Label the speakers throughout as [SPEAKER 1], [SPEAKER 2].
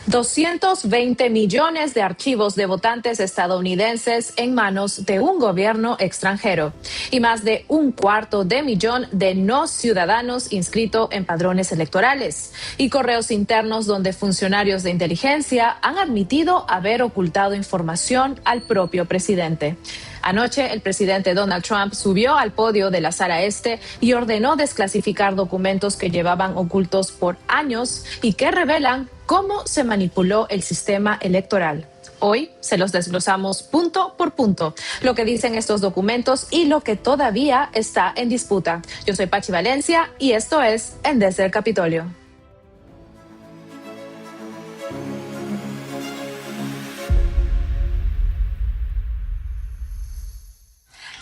[SPEAKER 1] 220 millones de archivos de votantes estadounidenses en manos de un gobierno extranjero y más de 1/4 millón de no ciudadanos inscritos en padrones electorales y correos internos donde funcionarios de inteligencia han admitido haber ocultado información al propio presidente. Anoche, el presidente Donald Trump subió al podio de la Sala Este y ordenó desclasificar documentos que llevaban ocultos por años y que revelan cómo se manipuló el sistema electoral. Hoy se los desglosamos punto por punto, lo que dicen estos documentos y lo que todavía está en disputa. Yo soy Pachi Valencia y esto es En Desde el Capitolio.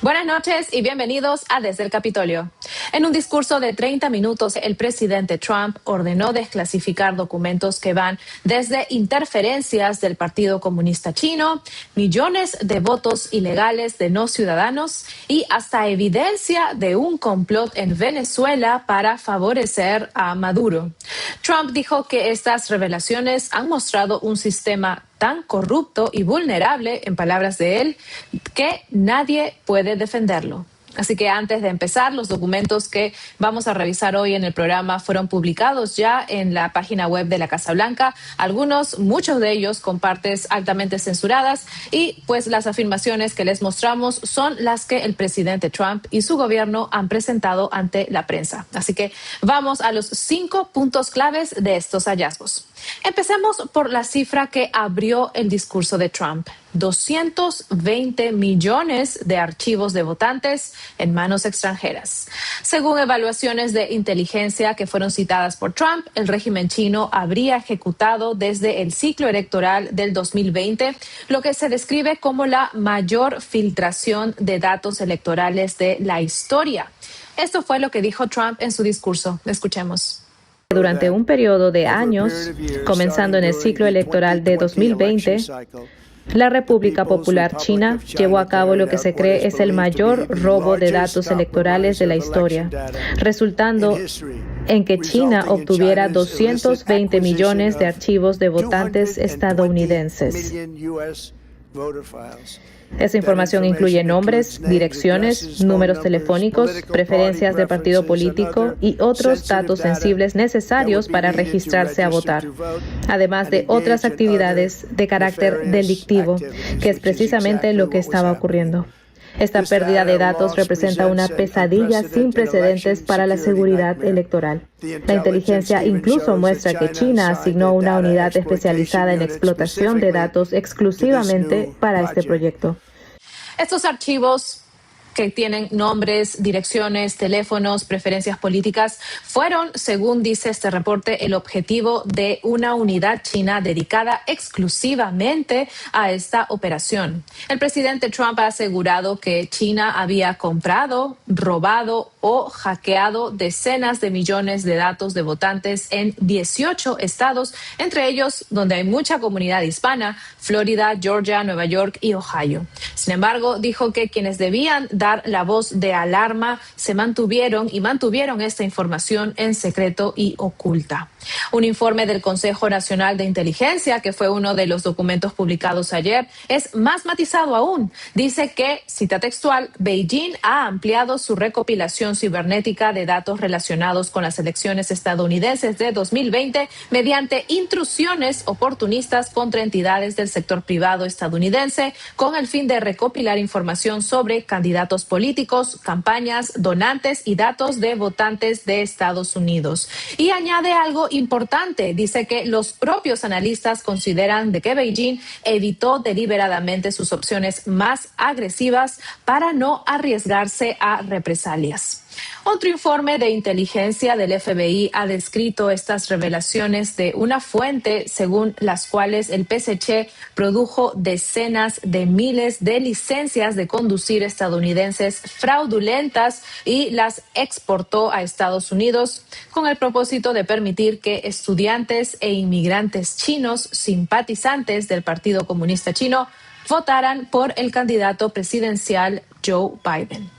[SPEAKER 1] Buenas noches y bienvenidos a Desde el Capitolio. En un discurso de 30 minutos, el presidente Trump ordenó desclasificar documentos que van desde interferencias del Partido Comunista Chino, millones de votos ilegales de no ciudadanos y hasta evidencia de un complot en Venezuela para favorecer a Maduro. Trump dijo que estas revelaciones han mostrado un sistema tan corrupto y vulnerable, en palabras de él, que nadie puede defenderlo. Así que antes de empezar, los documentos que vamos a revisar hoy en el programa fueron publicados ya en la página web de la Casa Blanca. Muchos de ellos con partes altamente censuradas y pues las afirmaciones que les mostramos son las que el presidente Trump y su gobierno han presentado ante la prensa. Así que vamos a los 5 puntos claves de estos hallazgos. Empecemos por la cifra que abrió el discurso de Trump. 220 millones de archivos de votantes en manos extranjeras. Según evaluaciones de inteligencia que fueron citadas por Trump, el régimen chino habría ejecutado desde el ciclo electoral del 2020 lo que se describe como la mayor filtración de datos electorales de la historia. Esto fue lo que dijo Trump en su discurso. Escuchemos.
[SPEAKER 2] Durante un periodo de años, comenzando en el ciclo electoral de 2020, la República Popular China llevó a cabo lo que se cree es el mayor robo de datos electorales de la historia, resultando en que China obtuviera 220 millones de archivos de votantes estadounidenses. Esa información incluye nombres, direcciones, números telefónicos, preferencias de partido político y otros datos sensibles necesarios para registrarse a votar, además de otras actividades de carácter delictivo, que es precisamente lo que estaba ocurriendo. Esta pérdida de datos representa una pesadilla sin precedentes para la seguridad electoral. La inteligencia incluso muestra que China asignó una unidad especializada en explotación de datos exclusivamente para este proyecto.
[SPEAKER 1] Estos archivos que tienen nombres, direcciones, teléfonos, preferencias políticas, fueron, según dice este reporte, el objetivo de una unidad china dedicada exclusivamente a esta operación. El presidente Trump ha asegurado que China había comprado, robado o hackeado decenas de millones de datos de votantes en 18 estados, entre ellos donde hay mucha comunidad hispana, Florida, Georgia, Nueva York y Ohio. Sin embargo, dijo que quienes debían dar la voz de alarma se mantuvieron esta información en secreto y oculta. Un informe del Consejo Nacional de Inteligencia, que fue uno de los documentos publicados ayer, es más matizado aún. Dice que, cita textual, Beijing ha ampliado su recopilación cibernética de datos relacionados con las elecciones estadounidenses de 2020 mediante intrusiones oportunistas contra entidades del sector privado estadounidense con el fin de recopilar información sobre candidatos políticos, campañas, donantes y datos de votantes de Estados Unidos. Y añade algo importante, dice que los propios analistas consideran de que Beijing evitó deliberadamente sus opciones más agresivas para no arriesgarse a represalias. Otro informe de inteligencia del FBI ha descrito estas revelaciones de una fuente según las cuales el PSC produjo decenas de miles de licencias de conducir estadounidenses fraudulentas y las exportó a Estados Unidos con el propósito de permitir que estudiantes e inmigrantes chinos simpatizantes del Partido Comunista Chino votaran por el candidato presidencial Joe Biden.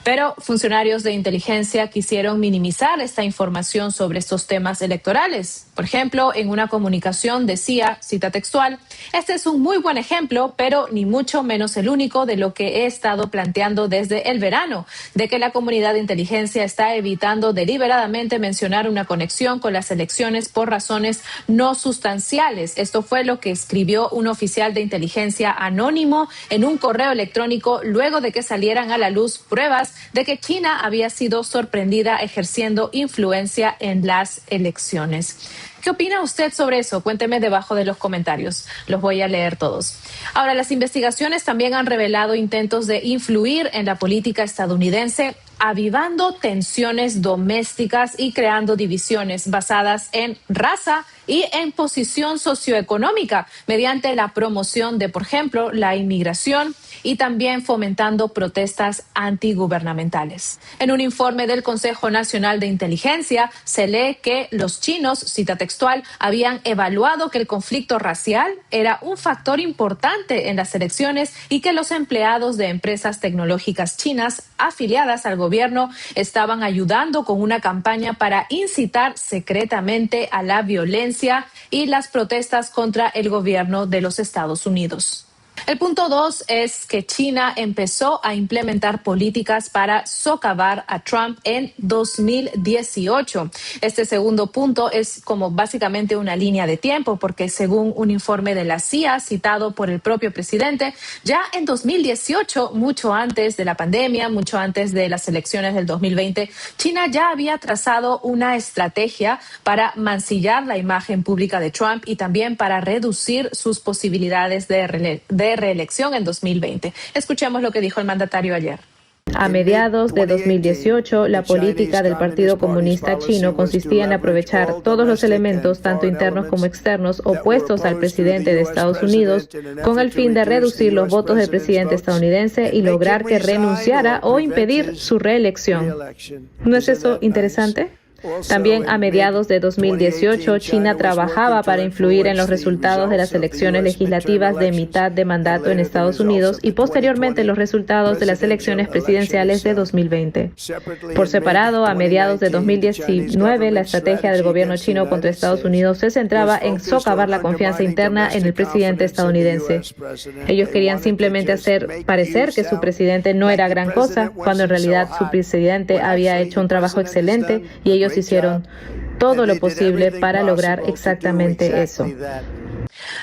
[SPEAKER 1] Pero funcionarios de inteligencia quisieron minimizar esta información sobre estos temas electorales. Por ejemplo, en una comunicación decía, cita textual, "Este es un muy buen ejemplo, pero ni mucho menos el único de lo que he estado planteando desde el verano, de que la comunidad de inteligencia está evitando deliberadamente mencionar una conexión con las elecciones por razones no sustanciales". Esto fue lo que escribió un oficial de inteligencia anónimo en un correo electrónico luego de que salieran a la luz pruebas de que China había sido sorprendida ejerciendo influencia en las elecciones. ¿Qué opina usted sobre eso? Cuénteme debajo de los comentarios. Los voy a leer todos. Ahora, las investigaciones también han revelado intentos de influir en la política estadounidense, avivando tensiones domésticas y creando divisiones basadas en raza y en posición socioeconómica mediante la promoción de, por ejemplo, la inmigración y también fomentando protestas antigubernamentales. En un informe del Consejo Nacional de Inteligencia se lee que los chinos, cita textual, habían evaluado que el conflicto racial era un factor importante en las elecciones y que los empleados de empresas tecnológicas chinas afiliadas al gobierno estaban ayudando con una campaña para incitar secretamente a la violencia y las protestas contra el gobierno de los Estados Unidos. El punto 2 es que China empezó a implementar políticas para socavar a Trump en 2018. Este segundo punto es como básicamente una línea de tiempo, porque según un informe de la CIA citado por el propio presidente, ya en 2018, mucho antes de la pandemia, mucho antes de las elecciones del 2020, China ya había trazado una estrategia para mancillar la imagen pública de Trump y también para reducir sus posibilidades de reelección en 2020. Escuchemos lo que dijo el mandatario ayer.
[SPEAKER 2] A mediados de 2018, la política del Partido Comunista Chino consistía en aprovechar todos los elementos, tanto internos como externos, opuestos al presidente de Estados Unidos, con el fin de reducir los votos del presidente estadounidense y lograr que renunciara o impedir su reelección. ¿No es eso interesante? También a mediados de 2018, China trabajaba para influir en los resultados de las elecciones legislativas de mitad de mandato en Estados Unidos y posteriormente los resultados de las elecciones presidenciales de 2020. Por separado, a mediados de 2019, la estrategia del gobierno chino contra Estados Unidos se centraba en socavar la confianza interna en el presidente estadounidense. Ellos querían simplemente hacer parecer que su presidente no era gran cosa, cuando en realidad su presidente había hecho un trabajo excelente y ellos hicieron todo lo posible para lograr exactamente eso.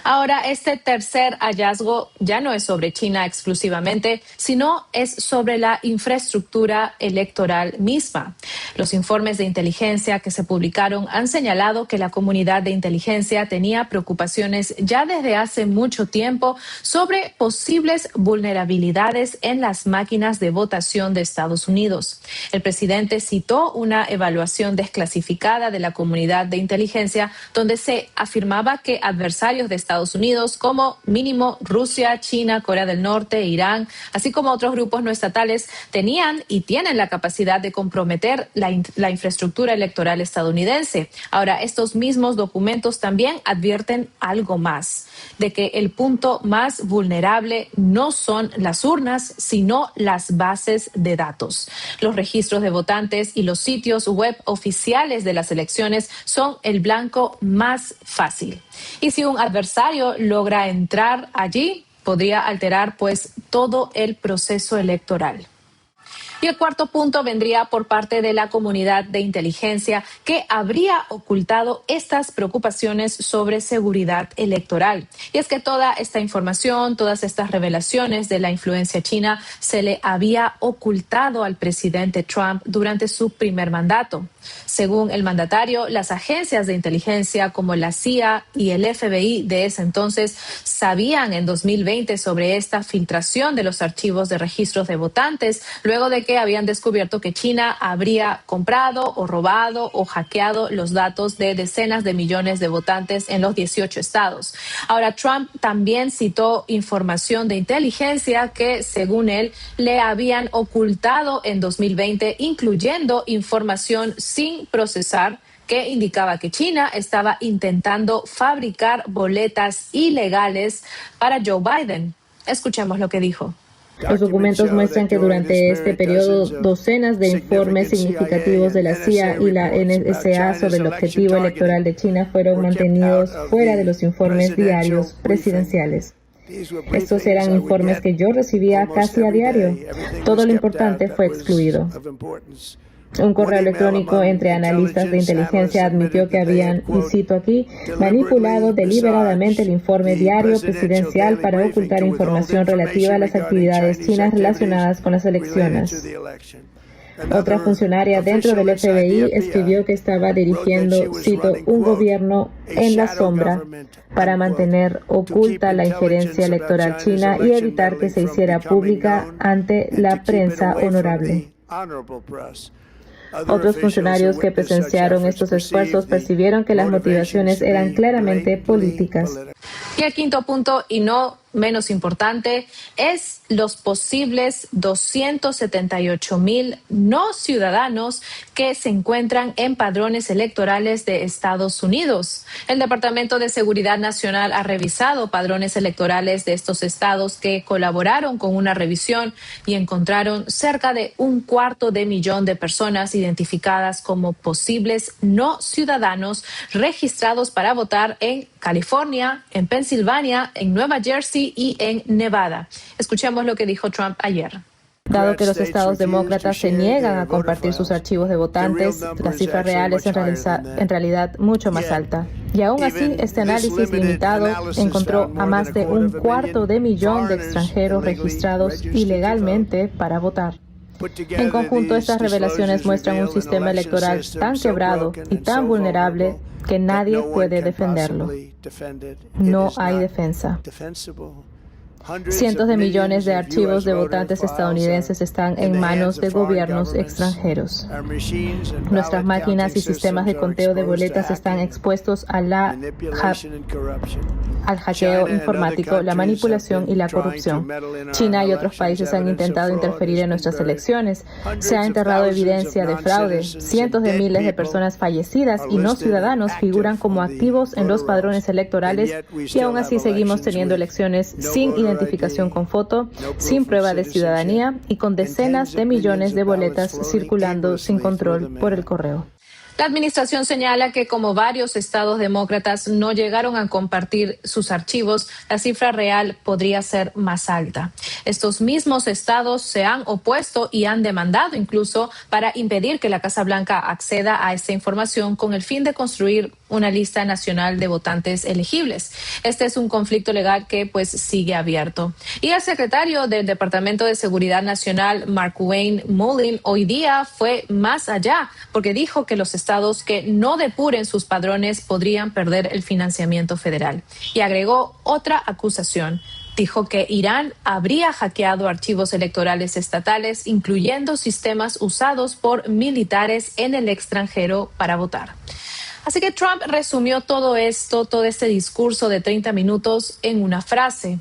[SPEAKER 1] Ahora, este tercer hallazgo ya no es sobre China exclusivamente, sino es sobre la infraestructura electoral misma. Los informes de inteligencia que se publicaron han señalado que la comunidad de inteligencia tenía preocupaciones ya desde hace mucho tiempo sobre posibles vulnerabilidades en las máquinas de votación de Estados Unidos. El presidente citó una evaluación desclasificada de la comunidad de inteligencia donde se afirmaba que adversarios de Estados Unidos como mínimo Rusia, China, Corea del Norte, Irán, así como otros grupos no estatales, tenían y tienen la capacidad de comprometer la infraestructura electoral estadounidense. Ahora, estos mismos documentos también advierten algo más, de que el punto más vulnerable no son las urnas, sino las bases de datos. Los registros de votantes y los sitios web oficiales de las elecciones son el blanco más fácil. Y si un adversario logra entrar allí, podría alterar pues todo el proceso electoral. Y el cuarto punto vendría por parte de la comunidad de inteligencia que habría ocultado estas preocupaciones sobre seguridad electoral. Y es que toda esta información, todas estas revelaciones de la influencia china se le había ocultado al presidente Trump durante su primer mandato. Según el mandatario, las agencias de inteligencia como la CIA y el FBI de ese entonces sabían en 2020 sobre esta filtración de los archivos de registros de votantes, luego de que habían descubierto que China habría comprado o robado o hackeado los datos de decenas de millones de votantes en los 18 estados. Ahora, Trump también citó información de inteligencia que, según él, le habían ocultado en 2020, incluyendo información sin procesar que indicaba que China estaba intentando fabricar boletas ilegales para Joe Biden. Escuchemos lo que dijo.
[SPEAKER 2] Los documentos muestran que durante este periodo docenas de informes significativos de la CIA y la NSA sobre el objetivo electoral de China fueron mantenidos fuera de los informes diarios presidenciales. Estos eran informes que yo recibía casi a diario. Todo lo importante fue excluido. Un correo electrónico entre analistas de inteligencia admitió que habían, y cito aquí, manipulado deliberadamente el informe diario presidencial para ocultar información relativa a las actividades chinas relacionadas con las elecciones. Otra funcionaria dentro del FBI escribió que estaba dirigiendo, cito, un gobierno en la sombra para mantener oculta la injerencia electoral china y evitar que se hiciera pública ante la prensa honorable. Otros funcionarios que presenciaron estos esfuerzos percibieron que las motivaciones eran claramente políticas.
[SPEAKER 1] Y el quinto punto, y no menos importante, es los posibles 278,000 no ciudadanos que se encuentran en padrones electorales de Estados Unidos. El Departamento de Seguridad Nacional ha revisado padrones electorales de estos estados que colaboraron con una revisión y encontraron cerca de 250,000 de personas identificadas como posibles no ciudadanos registrados para votar en California, en Pensilvania, en Nueva Jersey y en Nevada. Escuchemos lo que dijo Trump ayer.
[SPEAKER 2] Dado que los estados demócratas se niegan a compartir sus archivos de votantes, la cifra real es en realidad mucho más alta. Y aún así, este análisis limitado encontró a más de 250,000 de extranjeros registrados ilegalmente para votar. En conjunto, estas revelaciones muestran un sistema electoral tan quebrado y tan vulnerable que nadie puede defenderlo. No hay defensa. Cientos de millones de archivos de votantes estadounidenses están en manos de gobiernos extranjeros. Nuestras máquinas y sistemas de conteo de boletas están expuestos a al hackeo informático, la manipulación y la corrupción. China y otros países han intentado interferir en nuestras elecciones. Se ha enterrado evidencia de fraude. Cientos de miles de personas fallecidas y no ciudadanos figuran como activos en los padrones electorales y aún así seguimos teniendo elecciones sin identificación con foto, sin prueba de ciudadanía y con decenas de millones de boletas circulando sin control por el correo.
[SPEAKER 1] La administración señala que como varios estados demócratas no llegaron a compartir sus archivos, la cifra real podría ser más alta. Estos mismos estados se han opuesto y han demandado incluso para impedir que la Casa Blanca acceda a esta información con el fin de construir una lista nacional de votantes elegibles. Este es un conflicto legal que pues sigue abierto. Y el secretario del Departamento de Seguridad Nacional, Markwayne Mullin, hoy día fue más allá porque dijo que los estados que no depuren sus padrones podrían perder el financiamiento federal. Y agregó otra acusación. Dijo que Irán habría hackeado archivos electorales estatales, incluyendo sistemas usados por militares en el extranjero para votar. Así que Trump resumió todo este discurso de 30 minutos en una frase.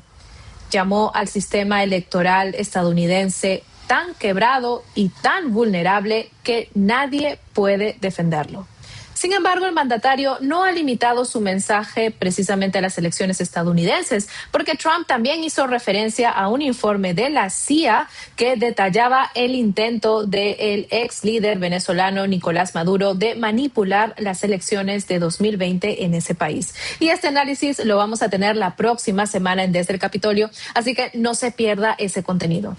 [SPEAKER 1] Llamó al sistema electoral estadounidense tan quebrado y tan vulnerable que nadie puede defenderlo. Sin embargo, el mandatario no ha limitado su mensaje precisamente a las elecciones estadounidenses, porque Trump también hizo referencia a un informe de la CIA que detallaba el intento del ex líder venezolano Nicolás Maduro de manipular las elecciones de 2020 en ese país. Y este análisis lo vamos a tener la próxima semana en Desde el Capitolio, así que no se pierda ese contenido.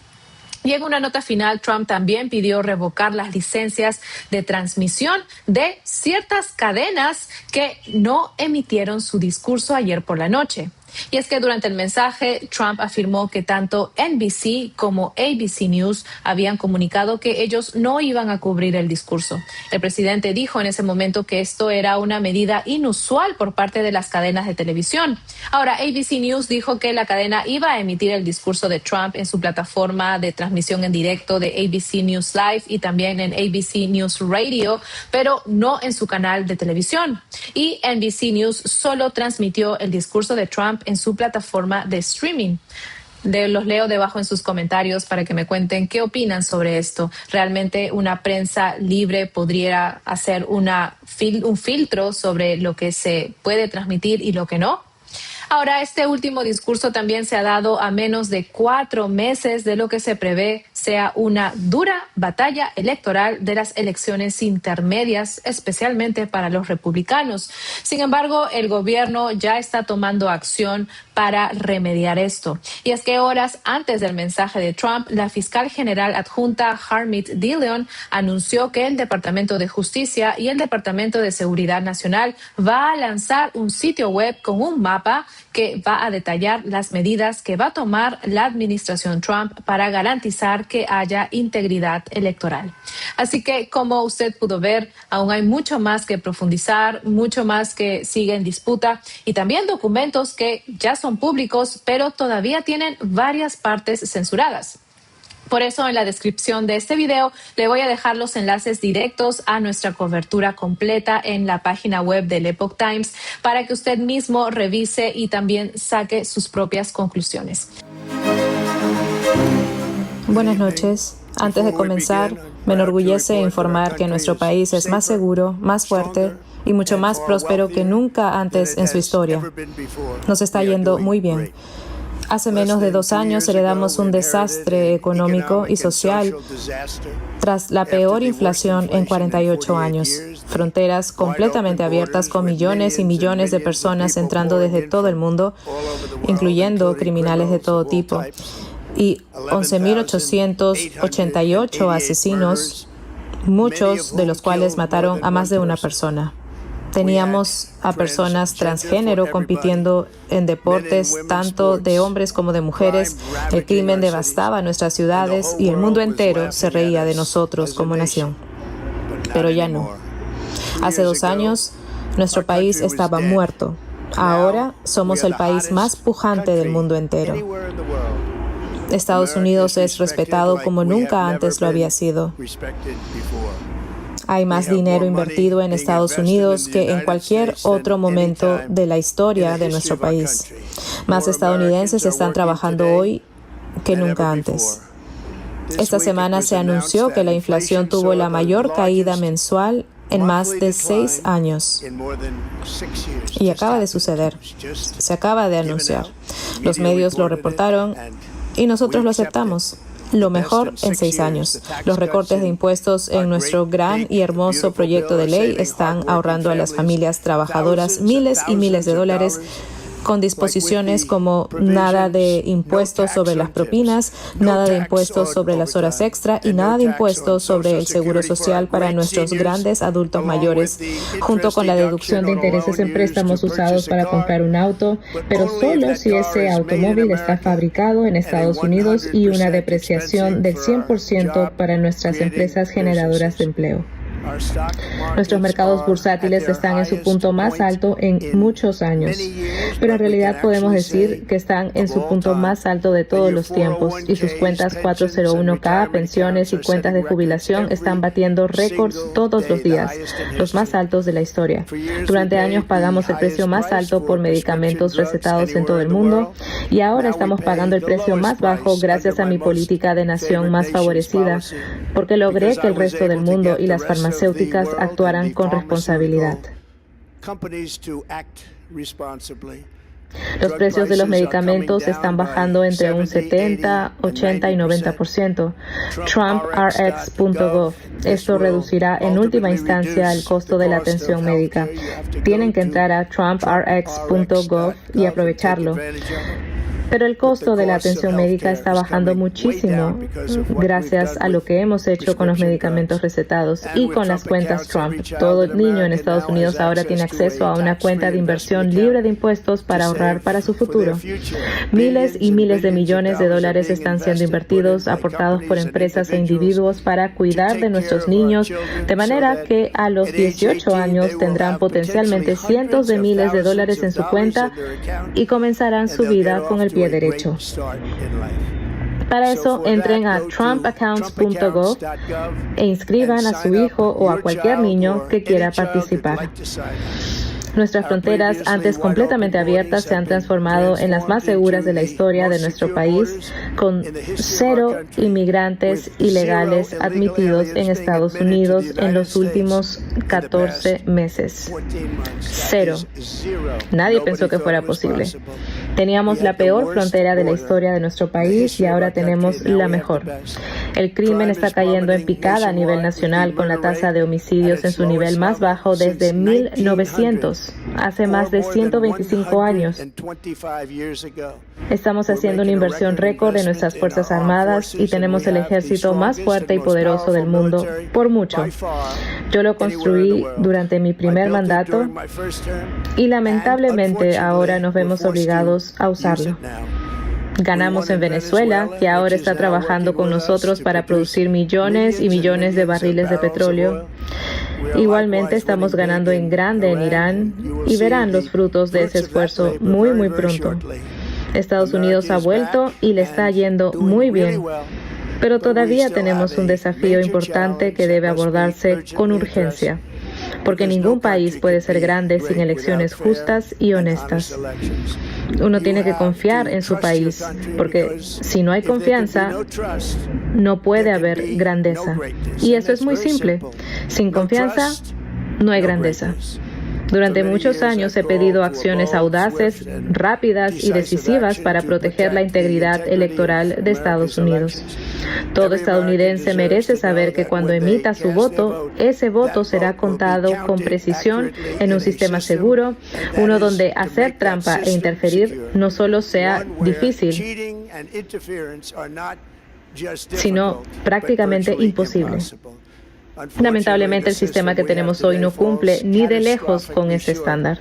[SPEAKER 1] Y en una nota final, Trump también pidió revocar las licencias de transmisión de ciertas cadenas que no emitieron su discurso ayer por la noche. Y es que durante el mensaje, Trump afirmó que tanto NBC como ABC News habían comunicado que ellos no iban a cubrir el discurso. El presidente dijo en ese momento que esto era una medida inusual por parte de las cadenas de televisión. Ahora, ABC News dijo que la cadena iba a emitir el discurso de Trump en su plataforma de transmisión en directo de ABC News Live y también en ABC News Radio, pero no en su canal de televisión. Y NBC News solo transmitió el discurso de Trump en su plataforma de streaming. Los leo debajo en sus comentarios para que me cuenten qué opinan sobre esto. ¿Realmente una prensa libre podría hacer un filtro sobre lo que se puede transmitir y lo que no? Ahora, este último discurso también se ha dado a menos de 4 meses de lo que se prevé sea una dura batalla electoral de las elecciones intermedias, especialmente para los republicanos. Sin embargo, el gobierno ya está tomando acción para remediar esto. Y es que horas antes del mensaje de Trump, la fiscal general adjunta Harmeet Dillon anunció que el Departamento de Justicia y el Departamento de Seguridad Nacional va a lanzar un sitio web con un mapa que va a detallar las medidas que va a tomar la administración Trump para garantizar que haya integridad electoral. Así que, como usted pudo ver, aún hay mucho más que profundizar, mucho más que sigue en disputa y también documentos que ya son públicos, pero todavía tienen varias partes censuradas. Por eso, en la descripción de este video le voy a dejar los enlaces directos a nuestra cobertura completa en la página web del Epoch Times para que usted mismo revise y también saque sus propias conclusiones.
[SPEAKER 2] Buenas noches. Antes de comenzar, me enorgullece informar que nuestro país es más seguro, más fuerte y mucho más próspero que nunca antes en su historia. Nos está yendo muy bien. Hace menos de 2 años heredamos un desastre económico y social tras la peor inflación en 48 años. Fronteras completamente abiertas con millones y millones de personas entrando desde todo el mundo, incluyendo criminales de todo tipo. Y 11.888 asesinos, muchos de los cuales mataron a más de una persona. Teníamos a personas transgénero compitiendo en deportes, tanto de hombres como de mujeres. El crimen devastaba nuestras ciudades y el mundo entero se reía de nosotros como nación. Pero ya no. Hace 2 años, nuestro país estaba muerto. Ahora somos el país más pujante del mundo entero. Estados Unidos es respetado como nunca antes lo había sido. Hay más dinero invertido en Estados Unidos que en cualquier otro momento de la historia de nuestro país. Más estadounidenses están trabajando hoy que nunca antes. Esta semana se anunció que la inflación tuvo la mayor caída mensual en más de 6 años. Y acaba de suceder. Se acaba de anunciar. Los medios lo reportaron y nosotros lo aceptamos. Lo mejor en 6 años. Los recortes de impuestos en nuestro gran y hermoso proyecto de ley están ahorrando a las familias trabajadoras miles y miles de dólares con disposiciones como nada de impuestos sobre las propinas, nada de impuestos sobre las horas extra y nada de impuestos sobre el seguro social para nuestros grandes adultos mayores, junto con la deducción de intereses en préstamos usados para comprar un auto, pero solo si ese automóvil está fabricado en Estados Unidos y una depreciación del 100% para nuestras empresas generadoras de empleo. Nuestros mercados bursátiles están en su punto más alto en muchos años, pero en realidad podemos decir que están en su punto más alto de todos los tiempos y sus cuentas 401k, pensiones y cuentas de jubilación están batiendo récords todos los días, los más altos de la historia. Durante años pagamos el precio más alto por medicamentos recetados en todo el mundo y ahora estamos pagando el precio más bajo gracias a mi política de nación más favorecida, porque logré que el resto del mundo y las farmacéuticas actuarán con responsabilidad. Los precios de los medicamentos están bajando entre un 70, 80 y 90%. TrumpRx.gov. Esto reducirá en última instancia el costo de la atención médica. Tienen que entrar a TrumpRx.gov y aprovecharlo. Pero el costo de la atención médica está bajando muchísimo gracias a lo que hemos hecho con los medicamentos recetados y con las cuentas Trump. Todo niño en Estados Unidos ahora tiene acceso a una cuenta de inversión libre de impuestos para ahorrar para su futuro. Miles y miles de millones de dólares están siendo invertidos, aportados por empresas e individuos para cuidar de nuestros niños, de manera que a los 18 años tendrán potencialmente cientos de miles de dólares en su cuenta y comenzarán su vida con el pie derecho. Para eso, entren a trumpaccounts.gov e inscriban a su hijo o a cualquier niño que quiera participar. Nuestras fronteras, antes completamente abiertas, se han transformado en las más seguras de la historia de nuestro país, con 0 inmigrantes ilegales admitidos en Estados Unidos en los últimos 14 meses. 0. Nadie pensó que fuera posible. Teníamos la peor frontera de la historia de nuestro país y ahora tenemos la mejor. El crimen está cayendo en picada a nivel nacional, con la tasa de homicidios en su nivel más bajo desde 1900, hace más de 125 años. Estamos haciendo una inversión récord en nuestras Fuerzas Armadas y tenemos el ejército más fuerte y poderoso del mundo, por mucho. Yo lo construí durante mi primer mandato y lamentablemente ahora nos vemos obligados a usarlo. Ganamos en Venezuela, que ahora está trabajando con nosotros para producir millones y millones de barriles de petróleo. Igualmente estamos ganando en grande en Irán y verán los frutos de ese esfuerzo muy pronto. Estados Unidos ha vuelto y le está yendo muy bien. Pero todavía tenemos un desafío importante que debe abordarse con urgencia, porque ningún país puede ser grande sin elecciones justas y honestas. Uno tiene que confiar en su país, porque si no hay confianza, no puede haber grandeza. Y eso es muy simple. Sin confianza, no hay grandeza. Durante muchos años he pedido acciones audaces, rápidas y decisivas para proteger la integridad electoral de Estados Unidos. Todo estadounidense merece saber que cuando emita su voto, ese voto será contado con precisión en un sistema seguro, uno donde hacer trampa e interferir no solo sea difícil, sino prácticamente imposible. Lamentablemente, el sistema que tenemos hoy no cumple ni de lejos con ese estándar.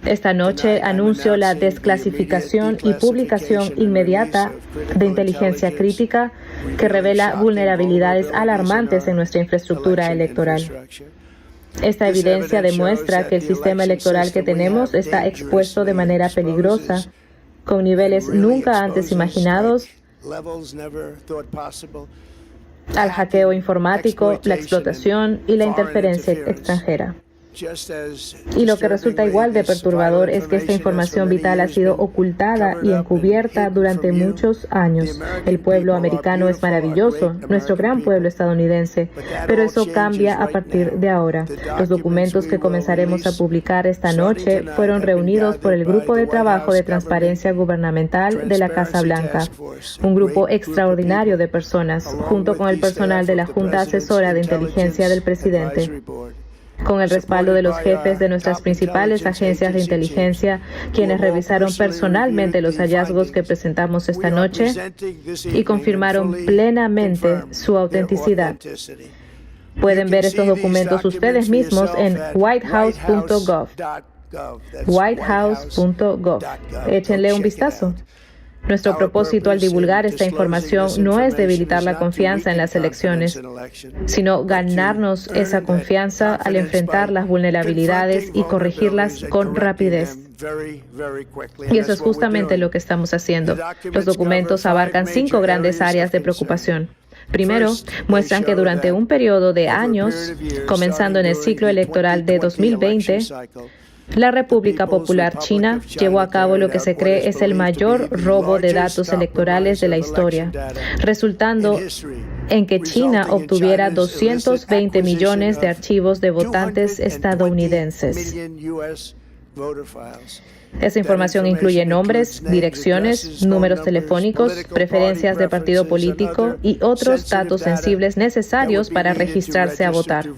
[SPEAKER 2] Esta noche anuncio la desclasificación y publicación inmediata de inteligencia crítica que revela vulnerabilidades alarmantes en nuestra infraestructura electoral. Esta evidencia demuestra que el sistema electoral que tenemos está expuesto de manera peligrosa, con niveles nunca antes imaginados, al hackeo informático, la explotación y la interferencia extranjera. Y lo que resulta igual de perturbador es que esta información vital ha sido ocultada y encubierta durante muchos años. El pueblo americano es maravilloso, nuestro gran pueblo estadounidense, pero eso cambia a partir de ahora. Los documentos que comenzaremos a publicar esta noche fueron reunidos por el Grupo de Trabajo de Transparencia Gubernamental de la Casa Blanca, un grupo extraordinario de personas, junto con el personal de la Junta Asesora de Inteligencia del Presidente, con el respaldo de los jefes de nuestras principales agencias de inteligencia, quienes revisaron personalmente los hallazgos que presentamos esta noche y confirmaron plenamente su autenticidad. Pueden ver estos documentos ustedes mismos en whitehouse.gov. whitehouse.gov. Échenle un vistazo. Nuestro propósito al divulgar esta información no es debilitar la confianza en las elecciones, sino ganarnos esa confianza al enfrentar las vulnerabilidades y corregirlas con rapidez. Y eso es justamente lo que estamos haciendo. Los documentos abarcan 5 grandes áreas de preocupación. Primero, muestran que durante un periodo de años, comenzando en el ciclo electoral de 2020, la República Popular China llevó a cabo lo que se cree es el mayor robo de datos electorales de la historia, resultando en que China obtuviera 220 millones de archivos de votantes estadounidenses. Esa información incluye nombres, direcciones, números telefónicos, preferencias de partido político y otros datos sensibles necesarios para registrarse a votar,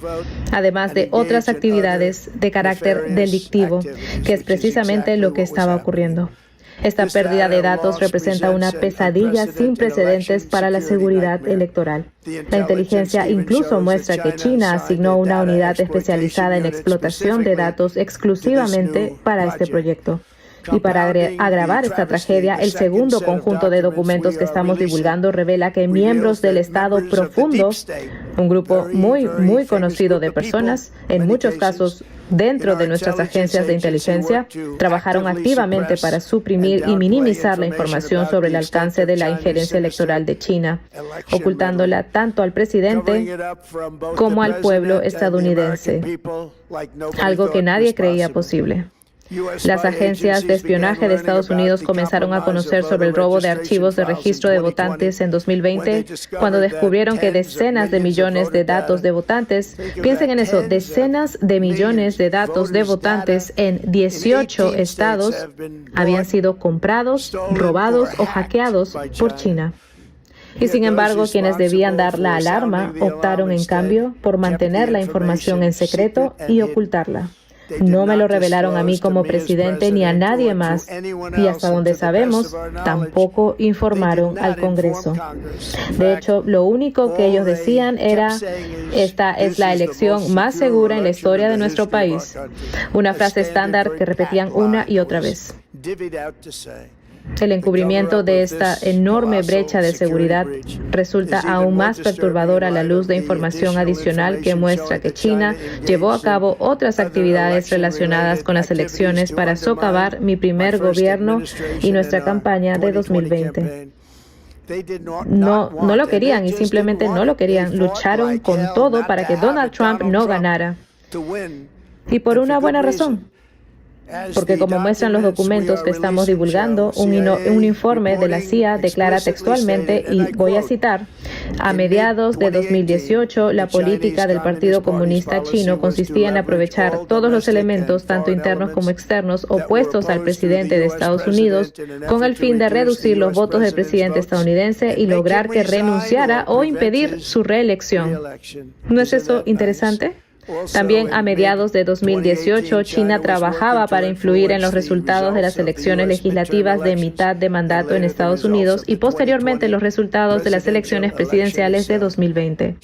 [SPEAKER 2] además de otras actividades de carácter delictivo, que es precisamente lo que estaba ocurriendo. Esta pérdida de datos representa una pesadilla sin precedentes para la seguridad electoral. La inteligencia incluso muestra que China asignó una unidad especializada en explotación de datos exclusivamente para este proyecto. Y para agravar esta tragedia, el segundo conjunto de documentos que estamos divulgando revela que miembros del Estado Profundo, un grupo muy conocido de personas, en muchos casos dentro de nuestras agencias de inteligencia trabajaron activamente para suprimir y minimizar la información sobre el alcance de la injerencia electoral de China, ocultándola tanto al presidente como al pueblo estadounidense, algo que nadie creía posible. Las agencias de espionaje de Estados Unidos comenzaron a conocer sobre el robo de archivos de registro de votantes en 2020, cuando descubrieron que decenas de millones de datos de votantes, piensen en eso, decenas de millones de datos de votantes en 18 estados habían sido comprados, robados o hackeados por China. Y sin embargo, quienes debían dar la alarma optaron en cambio por mantener la información en secreto y ocultarla. No me lo revelaron a mí como presidente ni a nadie más, y hasta donde sabemos, tampoco informaron al Congreso. De hecho, lo único que ellos decían era: esta es la elección más segura en la historia de nuestro país. Una frase estándar que repetían una y otra vez. El encubrimiento de esta enorme brecha de seguridad resulta aún más perturbador a la luz de información adicional que muestra que China llevó a cabo otras actividades relacionadas con las elecciones para socavar mi primer gobierno y nuestra campaña de 2020. No lo querían y simplemente no lo querían. Lucharon con todo para que Donald Trump no ganara. Y por una buena razón. Porque como muestran los documentos que estamos divulgando, un informe de la CIA declara textualmente, y voy a citar: a mediados de 2018, la política del Partido Comunista Chino consistía en aprovechar todos los elementos, tanto internos como externos, opuestos al presidente de Estados Unidos, con el fin de reducir los votos del presidente estadounidense y lograr que renunciara o impedir su reelección. ¿No es eso interesante? También a mediados de 2018, China trabajaba para influir en los resultados de las elecciones legislativas de mitad de mandato en Estados Unidos y posteriormente los resultados de las elecciones presidenciales de 2020.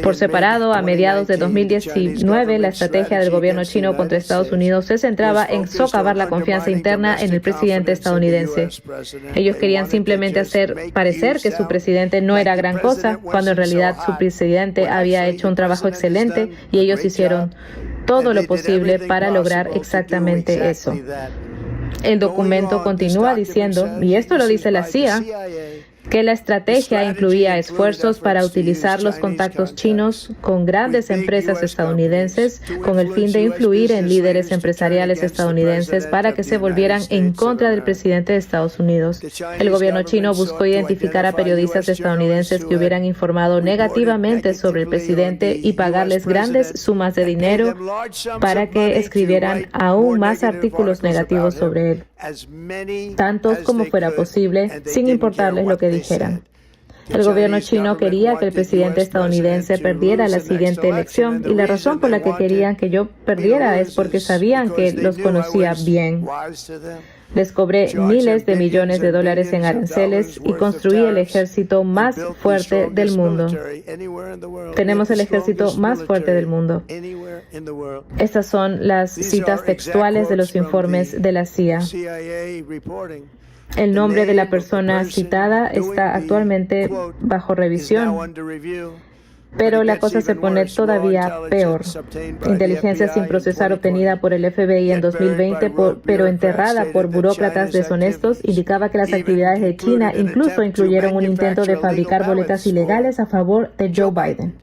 [SPEAKER 2] Por separado, a mediados de 2019, la estrategia del gobierno chino contra Estados Unidos se centraba en socavar la confianza interna en el presidente estadounidense. Ellos querían simplemente hacer parecer que su presidente no era gran cosa, cuando en realidad su presidente había hecho un trabajo excelente y ellos hicieron todo lo posible para lograr exactamente eso. El documento continúa diciendo, y esto lo dice la CIA, que la estrategia incluía esfuerzos para utilizar los contactos chinos con grandes empresas estadounidenses con el fin de influir en líderes empresariales estadounidenses para que se volvieran en contra del presidente de Estados Unidos. El gobierno chino buscó identificar a periodistas estadounidenses que hubieran informado negativamente sobre el presidente y pagarles grandes sumas de dinero para que escribieran aún más artículos negativos sobre él, tantos como fuera posible, sin importarles lo que dijeran. El gobierno chino quería que el presidente estadounidense perdiera la siguiente elección, y la razón por la que querían que yo perdiera es porque sabían que los conocía bien. Les cobré miles de millones de dólares en aranceles y construí el ejército más fuerte del mundo. Tenemos el ejército más fuerte del mundo. Estas son las citas textuales de los informes de la CIA. El nombre de la persona citada está actualmente bajo revisión. Pero la cosa se pone todavía peor. Inteligencia sin procesar obtenida por el FBI en 2020, pero enterrada por burócratas deshonestos, indicaba que las actividades de China incluso incluyeron un intento de fabricar boletas ilegales a favor de Joe Biden.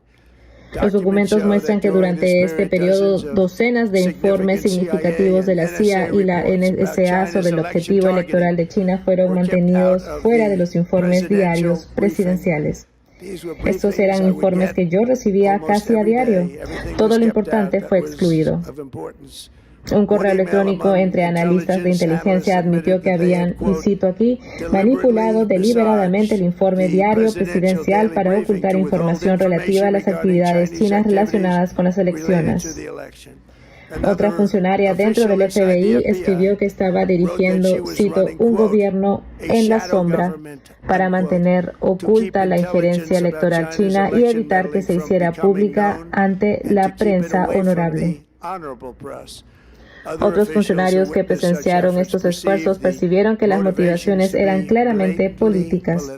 [SPEAKER 2] Los documentos muestran que durante este periodo docenas de informes significativos de la CIA y la NSA sobre el objetivo electoral de China fueron mantenidos fuera de los informes diarios presidenciales. Estos eran informes que yo recibía casi a diario. Todo lo importante fue excluido. Un correo electrónico entre analistas de inteligencia admitió que habían, y cito aquí, manipulado deliberadamente el informe diario presidencial para ocultar información relativa a las actividades chinas relacionadas con las elecciones. Otra funcionaria dentro del FBI escribió que estaba dirigiendo, cito, un gobierno en la sombra para mantener oculta la injerencia electoral china y evitar que se hiciera pública ante la prensa honorable. Otros funcionarios que presenciaron estos esfuerzos percibieron que las motivaciones eran claramente políticas.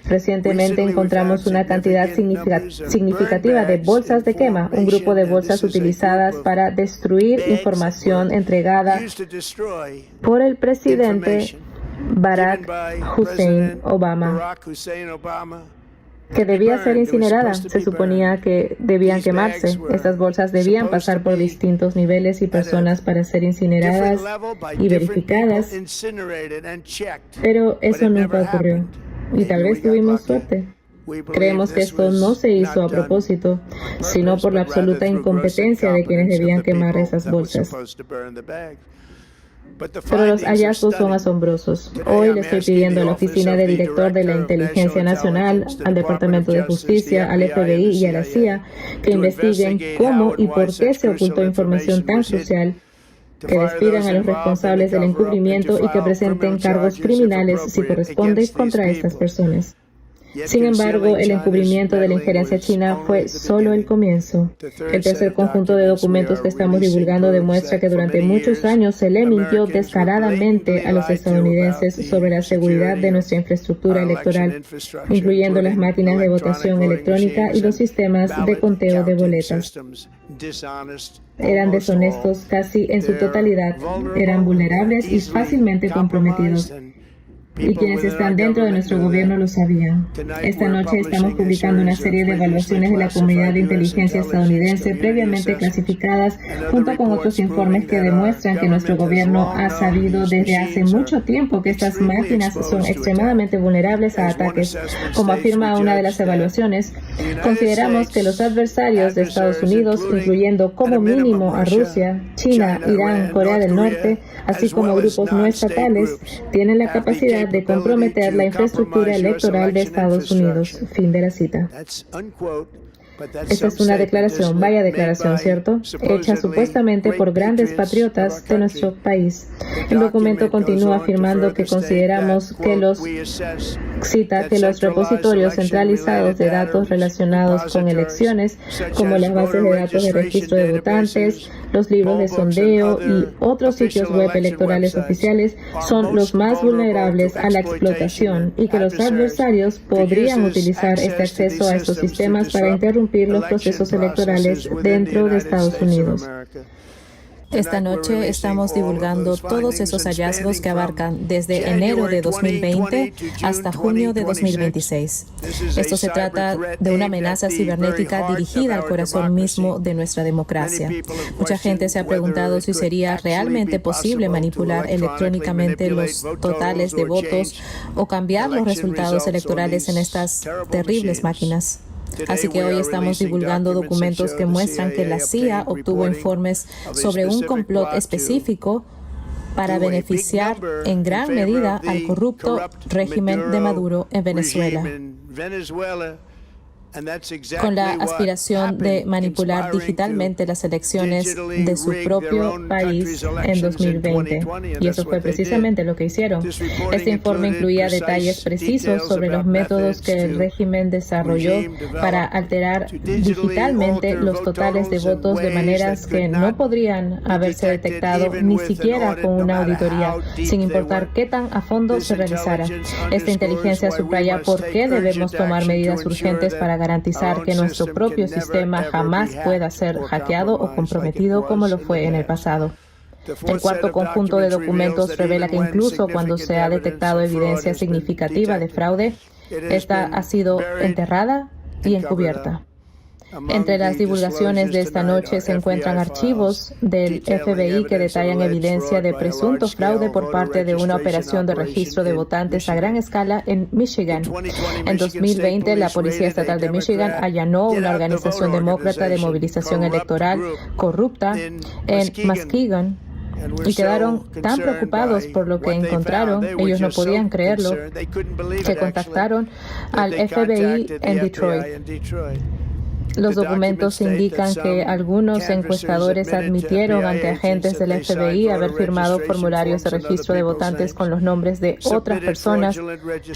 [SPEAKER 2] Recientemente encontramos una cantidad significativa de bolsas de quema, un grupo de bolsas utilizadas para destruir información entregada por el presidente Barack Hussein Obama, que debía ser incinerada. Se suponía que debían quemarse. Estas bolsas debían pasar por distintos niveles y personas para ser incineradas y verificadas, pero eso nunca ocurrió. Y tal vez tuvimos suerte. Creemos que esto no se hizo a propósito, sino por la absoluta incompetencia de quienes debían quemar esas bolsas. Pero los hallazgos son asombrosos. Hoy le estoy pidiendo a la Oficina de Director de la Inteligencia Nacional, al Departamento de Justicia, al FBI y a la CIA que investiguen cómo y por qué se ocultó información tan crucial, que despidan a los responsables del encubrimiento y que presenten cargos criminales si corresponde contra estas personas. Sin embargo, el encubrimiento de la injerencia china fue solo el comienzo. El tercer conjunto de documentos que estamos divulgando demuestra que durante muchos años se le mintió descaradamente a los estadounidenses sobre la seguridad de nuestra infraestructura electoral, incluyendo las máquinas de votación electrónica y los sistemas de conteo de boletas. Eran deshonestos casi en su totalidad, eran vulnerables y fácilmente comprometidos. Y quienes están dentro de nuestro gobierno lo sabían. Esta noche estamos publicando una serie de evaluaciones de la comunidad de inteligencia estadounidense previamente clasificadas, junto con otros informes que demuestran que nuestro gobierno ha sabido desde hace mucho tiempo que estas máquinas son extremadamente vulnerables a ataques. Como afirma una de las evaluaciones, consideramos que los adversarios de Estados Unidos, incluyendo como mínimo a Rusia, China, Irán, Corea del Norte, así como grupos no estatales, tienen la capacidad de comprometer la infraestructura electoral de Estados Unidos. Fin de la cita. Esta es una declaración, vaya declaración, ¿cierto? Hecha supuestamente por grandes patriotas de nuestro país. El documento continúa afirmando que consideramos que los repositorios centralizados de datos relacionados con elecciones, como las bases de datos de registro de votantes, los libros de sondeo y otros sitios web electorales oficiales, son los más vulnerables a la explotación y que los adversarios podrían utilizar este acceso a estos sistemas para interrumpir los procesos electorales dentro de Estados Unidos.
[SPEAKER 1] Esta noche estamos divulgando todos esos hallazgos que abarcan desde enero de 2020 hasta junio de 2026. Esto se trata de una amenaza cibernética dirigida al corazón mismo de nuestra democracia. Mucha gente se ha preguntado si sería realmente posible manipular electrónicamente los totales de votos o cambiar los resultados electorales en estas terribles máquinas. Así que hoy estamos divulgando documentos que muestran que la CIA obtuvo informes sobre un complot específico para beneficiar en gran medida al corrupto régimen de Maduro en Venezuela, con la aspiración de manipular digitalmente las elecciones de su propio país en 2020. Y eso fue precisamente lo que hicieron. Este informe incluía detalles precisos sobre los métodos que el régimen desarrolló para alterar digitalmente los totales de votos de maneras que no podrían haberse detectado ni siquiera con una auditoría, sin importar qué tan a fondo se realizara. Esta inteligencia subraya por qué debemos tomar medidas urgentes para garantizar que nuestro propio sistema jamás pueda ser hackeado o comprometido como lo fue en el pasado. El cuarto conjunto de documentos revela que incluso cuando se ha detectado evidencia significativa de fraude, esta ha sido enterrada y encubierta. Entre las divulgaciones de esta noche se encuentran archivos del FBI que detallan evidencia de presunto fraude por parte de una operación de registro de votantes a gran escala en Michigan. En 2020, la Policía Estatal de Michigan allanó una organización demócrata de movilización electoral corrupta en Muskegon y quedaron tan preocupados por lo que encontraron, ellos no podían creerlo, que contactaron al FBI en Detroit. Los documentos indican que algunos encuestadores admitieron ante agentes del FBI haber firmado formularios de registro de votantes con los nombres de otras personas,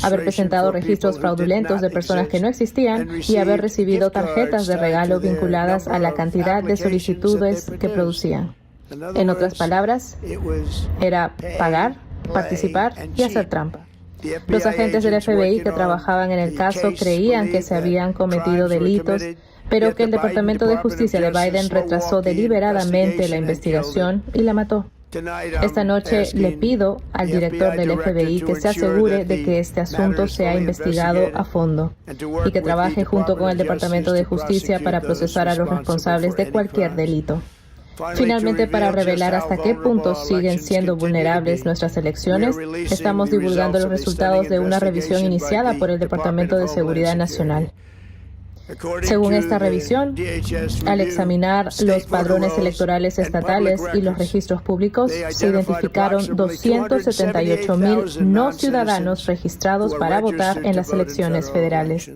[SPEAKER 1] haber presentado registros fraudulentos de personas que no existían y haber recibido tarjetas de regalo vinculadas a la cantidad de solicitudes que producían. En otras palabras, era pagar, participar y hacer trampa.
[SPEAKER 2] Los agentes del FBI que trabajaban en el caso creían que se habían cometido delitos, pero que el Departamento de Justicia de Biden retrasó deliberadamente la investigación y la mató. Esta noche le pido al director del FBI que se asegure de que este asunto sea investigado a fondo y que trabaje junto con el Departamento de Justicia para procesar a los responsables de cualquier delito. Finalmente, para revelar hasta qué punto siguen siendo vulnerables nuestras elecciones, estamos divulgando los resultados de una revisión iniciada por el Departamento de Seguridad Nacional. Según esta revisión, al examinar los padrones electorales estatales y los registros públicos, se identificaron 278,000 no ciudadanos registrados para votar en las elecciones federales.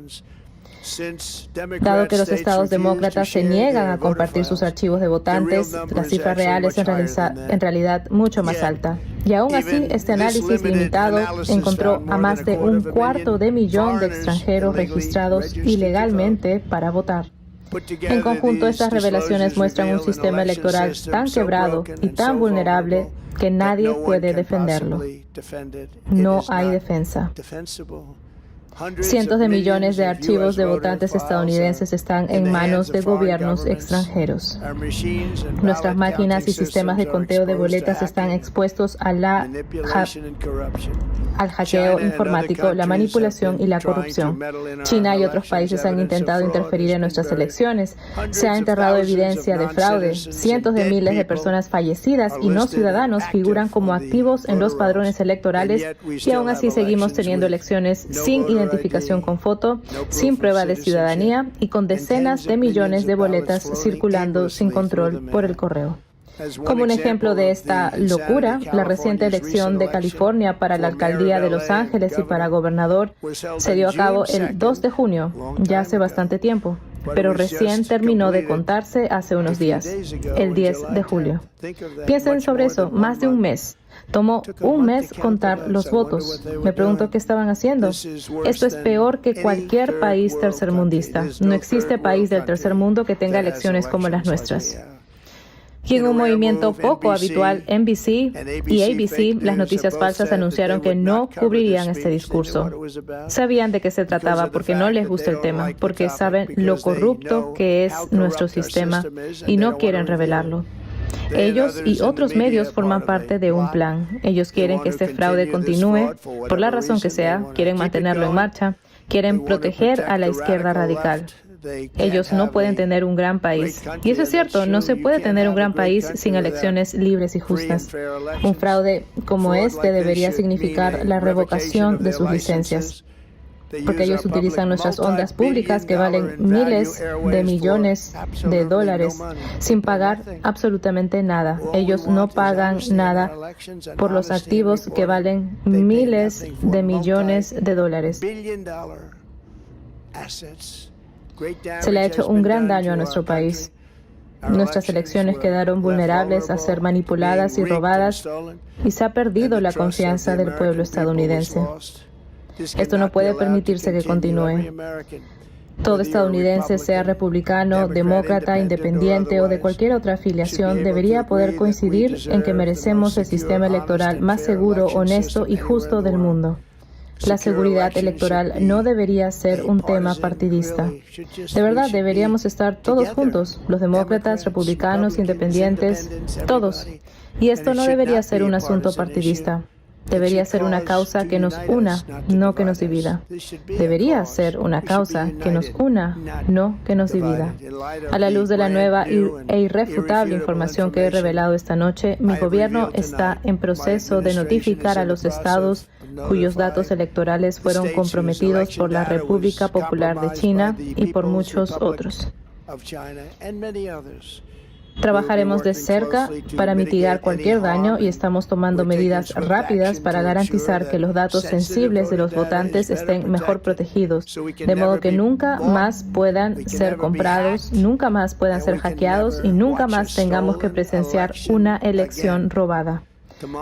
[SPEAKER 2] Dado que los estados demócratas se niegan a compartir sus archivos de votantes, la cifra real es en realidad mucho más alta. Y aún así, este análisis limitado encontró a más de 250,000 de extranjeros registrados ilegalmente para votar. En conjunto, estas revelaciones muestran un sistema electoral tan quebrado y tan vulnerable que nadie puede defenderlo. No hay defensa. Cientos de millones de archivos de votantes estadounidenses están en manos de gobiernos extranjeros. Nuestras máquinas y sistemas de conteo de boletas están expuestos a al hackeo informático, la manipulación y la corrupción. China y otros países han intentado interferir en nuestras elecciones. Se ha enterrado evidencia de fraude. Cientos de miles de personas fallecidas y no ciudadanos figuran como activos en los padrones electorales y aún así seguimos teniendo elecciones sin identificación con foto, sin prueba de ciudadanía y con decenas de millones de boletas circulando sin control por el correo. Como un ejemplo de esta locura, la reciente elección de California para la alcaldía de Los Ángeles y para gobernador se dio a cabo el 2 de junio, ya hace bastante tiempo, pero recién terminó de contarse hace unos días, el 10 de julio. Piensen sobre eso, más de un mes. Tomó un mes contar los votos. Me pregunto qué estaban haciendo. Esto es peor que cualquier país tercermundista. No existe país del tercer mundo que tenga elecciones como las nuestras. Y en un movimiento poco habitual, NBC y ABC, las noticias falsas anunciaron que no cubrirían este discurso. Sabían de qué se trataba porque no les gusta el tema, porque saben lo corrupto que es nuestro sistema y no quieren revelarlo. Ellos y otros medios forman parte de un plan. Ellos quieren que este fraude continúe, por la razón que sea, quieren mantenerlo en marcha, quieren proteger a la izquierda radical. Ellos no pueden tener un gran país. Y eso es cierto, no se puede tener un gran país sin elecciones libres y justas. Un fraude como este debería significar la revocación de sus licencias, porque ellos utilizan nuestras ondas públicas que valen miles de millones de dólares sin pagar absolutamente nada. Ellos no pagan nada por los activos que valen miles de millones de dólares. Se le ha hecho un gran daño a nuestro país. Nuestras elecciones quedaron vulnerables a ser manipuladas y robadas y se ha perdido la confianza del pueblo estadounidense. Esto no puede permitirse que continúe. Todo estadounidense, sea republicano, demócrata, independiente o de cualquier otra afiliación, debería poder coincidir en que merecemos el sistema electoral más seguro, honesto y justo del mundo. La seguridad electoral no debería ser un tema partidista. De verdad, deberíamos estar todos juntos, los demócratas, republicanos, independientes, todos. Y esto no debería ser un asunto partidista. Debería ser una causa que nos una, no que nos divida. Debería ser una causa que nos una, no que nos divida. A la luz de la nueva e irrefutable información que he revelado esta noche, mi gobierno está en proceso de notificar a los estados cuyos datos electorales fueron comprometidos por la República Popular de China y por muchos otros. Trabajaremos de cerca para mitigar cualquier daño y estamos tomando medidas rápidas para garantizar que los datos sensibles de los votantes estén mejor protegidos, de modo que nunca más puedan ser comprados, nunca más puedan ser hackeados y nunca más tengamos que presenciar una elección robada.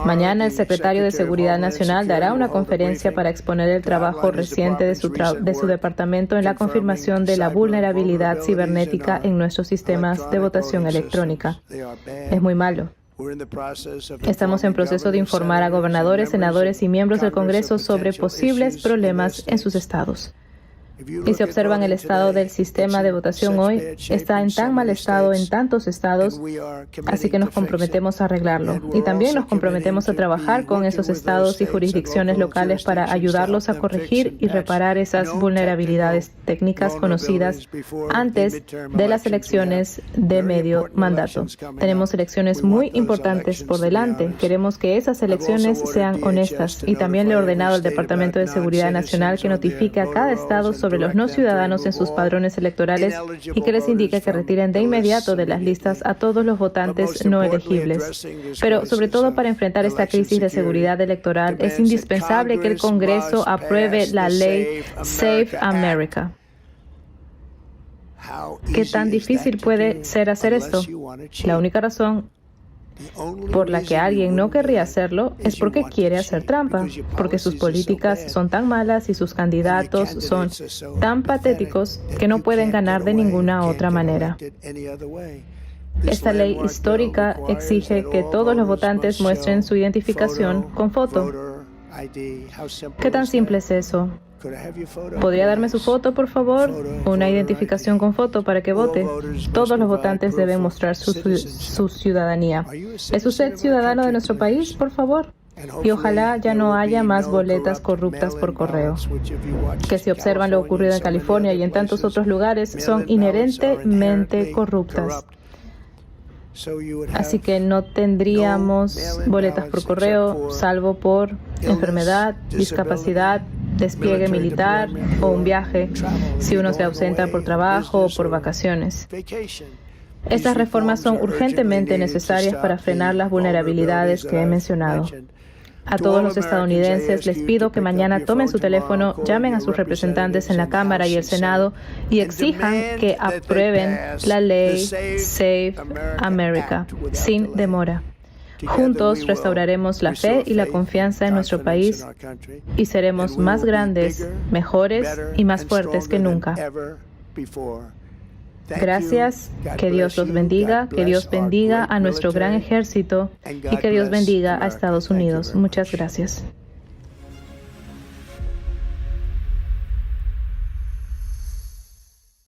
[SPEAKER 2] Mañana el secretario de Seguridad Nacional dará una conferencia para exponer el trabajo reciente de su departamento en la confirmación de la vulnerabilidad cibernética en nuestros sistemas de votación electrónica. Es muy malo. Estamos en proceso de informar a gobernadores, senadores y miembros del Congreso sobre posibles problemas en sus estados. Y si observan el estado del sistema de votación hoy, está en tan mal estado en tantos estados, así que nos comprometemos a arreglarlo. Y también nos comprometemos a trabajar con esos estados y jurisdicciones locales para ayudarlos a corregir y reparar esas vulnerabilidades técnicas conocidas antes de las elecciones de medio mandato. Tenemos elecciones muy importantes por delante. Queremos que esas elecciones sean honestas. Y también le he ordenado al Departamento de Seguridad Nacional que notifique a cada estado sobre los no ciudadanos en sus padrones electorales y que les indique que retiren de inmediato de las listas a todos los votantes no elegibles. Pero sobre todo para enfrentar esta crisis de seguridad electoral es indispensable que el Congreso apruebe la ley Safe America. ¿Qué tan difícil puede ser hacer esto? La única razón por la que alguien no querría hacerlo es porque quiere hacer trampa, porque sus políticas son tan malas y sus candidatos son tan patéticos que no pueden ganar de ninguna otra manera. Esta ley histórica exige que todos los votantes muestren su identificación con foto. ¿Qué tan simple es eso? ¿Podría darme su foto, por favor? Una identificación con foto para que vote. Todos los votantes deben mostrar su ciudadanía. ¿Es usted ciudadano de nuestro país, por favor? Y ojalá ya no haya más boletas corruptas por correo, que si observan lo ocurrido en California y en tantos otros lugares, son inherentemente corruptas. Así que no tendríamos boletas por correo, salvo por enfermedad, discapacidad, despliegue militar o un viaje, si uno se ausenta por trabajo o por vacaciones. Estas reformas son urgentemente necesarias para frenar las vulnerabilidades que he mencionado. A todos los estadounidenses les pido que mañana tomen su teléfono, llamen a sus representantes en la Cámara y el Senado y exijan que aprueben la ley Safe America sin demora. Juntos restauraremos la fe y la confianza en nuestro país y seremos más grandes, mejores y más fuertes que nunca. Gracias, que Dios los bendiga, que Dios bendiga a nuestro gran ejército y que Dios bendiga a Estados Unidos. Muchas gracias.